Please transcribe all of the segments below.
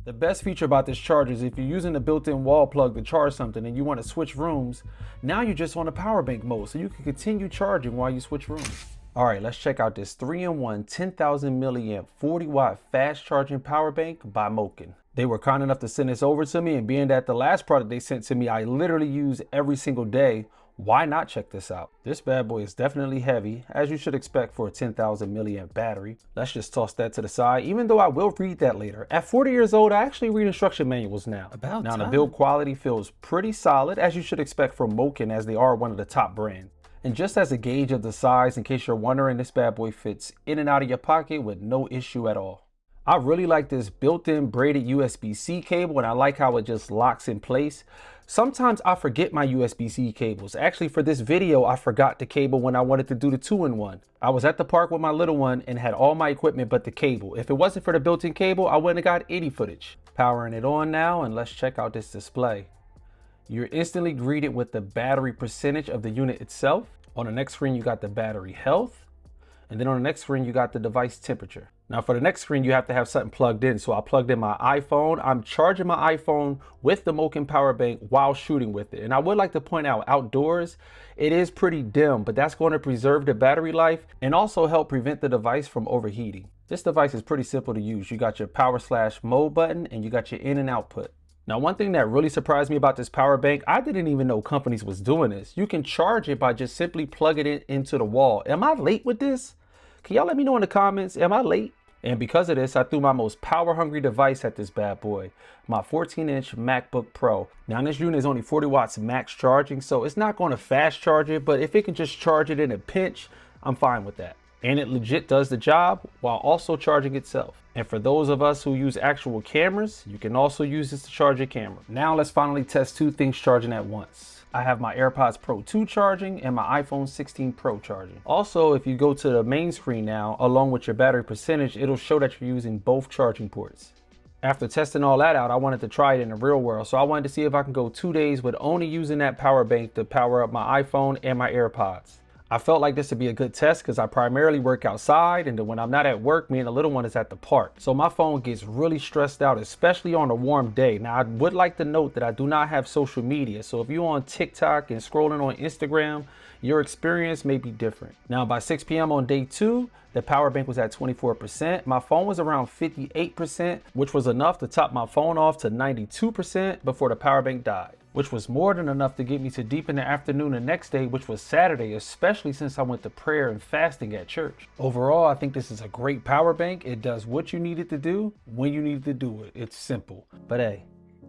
The best feature about this charger is if you're using the built-in wall plug to charge something and you want to switch rooms, now you're just on the power bank mode, so you can continue charging while you switch rooms. All right, let's check out this 3-in-1 10,000 milliamp 40-watt fast charging power bank by MOKiN. They were kind enough to send this over to me, and being that the last product they sent to me I literally use every single day, why not check this out? This bad boy is definitely heavy, as you should expect for a 10,000 milliamp battery. Let's just toss that to the side, even though I will read that later. At 40 years old, I actually read instruction manuals now. Now the build quality feels pretty solid, as you should expect from MOKiN, as they are one of the top brands. And just as a gauge of the size, in case you're wondering, this bad boy fits in and out of your pocket with no issue at all. I really like this built-in braided USB-C cable, and I like how it just locks in place. Sometimes I forget my USB-C cables. Actually, for this video, I forgot the cable when I wanted to do the 2-in-1. I was at the park with my little one and had all my equipment but the cable. If it wasn't for the built-in cable, I wouldn't have got any footage. Powering it on now, and let's check out this display. You're instantly greeted with the battery percentage of the unit itself. On the next screen, you got the battery health. And then on the next screen, you got the device temperature. Now for the next screen, you have to have something plugged in. So I plugged in my iPhone. I'm charging my iPhone with the MOKiN power bank while shooting with it. And I would like to point out, outdoors, it is pretty dim, but that's going to preserve the battery life and also help prevent the device from overheating. This device is pretty simple to use. You got your power/mode button and you got your in and output. Now, one thing that really surprised me about this power bank, I didn't even know companies was doing this. You can charge it by just simply plugging it into the wall. Am I late with this? Can y'all let me know in the comments, am I late? And because of this, I threw my most power hungry device at this bad boy, my 14-inch MacBook Pro. Now this unit is only 40 watts max charging, so it's not going to fast charge it, but if it can just charge it in a pinch, I'm fine with that. And it legit does the job while also charging itself. And for those of us who use actual cameras, you can also use this to charge your camera. Now let's finally test two things charging at once. I have my AirPods Pro 2 charging and my iPhone 16 Pro charging. Also, if you go to the main screen now, along with your battery percentage, it'll show that you're using both charging ports. After testing all that out, I wanted to try it in the real world. So I wanted to see if I can go 2 days with only using that power bank to power up my iPhone and my AirPods. I felt like this would be a good test because I primarily work outside, and then when I'm not at work, me and the little one is at the park. So my phone gets really stressed out, especially on a warm day. Now, I would like to note that I do not have social media. So if you're on TikTok and scrolling on Instagram, your experience may be different. Now, by 6 p.m. on day 2, the power bank was at 24%. My phone was around 58%, which was enough to top my phone off to 92% before the power bank died, which was more than enough to get me to deep in the afternoon the next day, which was Saturday, especially since I went to prayer and fasting at church. Overall, I think this is a great power bank. It does what you need it to do, when you need to do it. It's simple. But hey,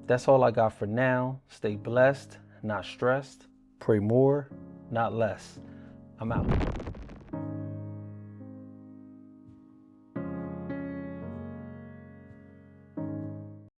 that's all I got for now. Stay blessed, not stressed. Pray more, not less. I'm out.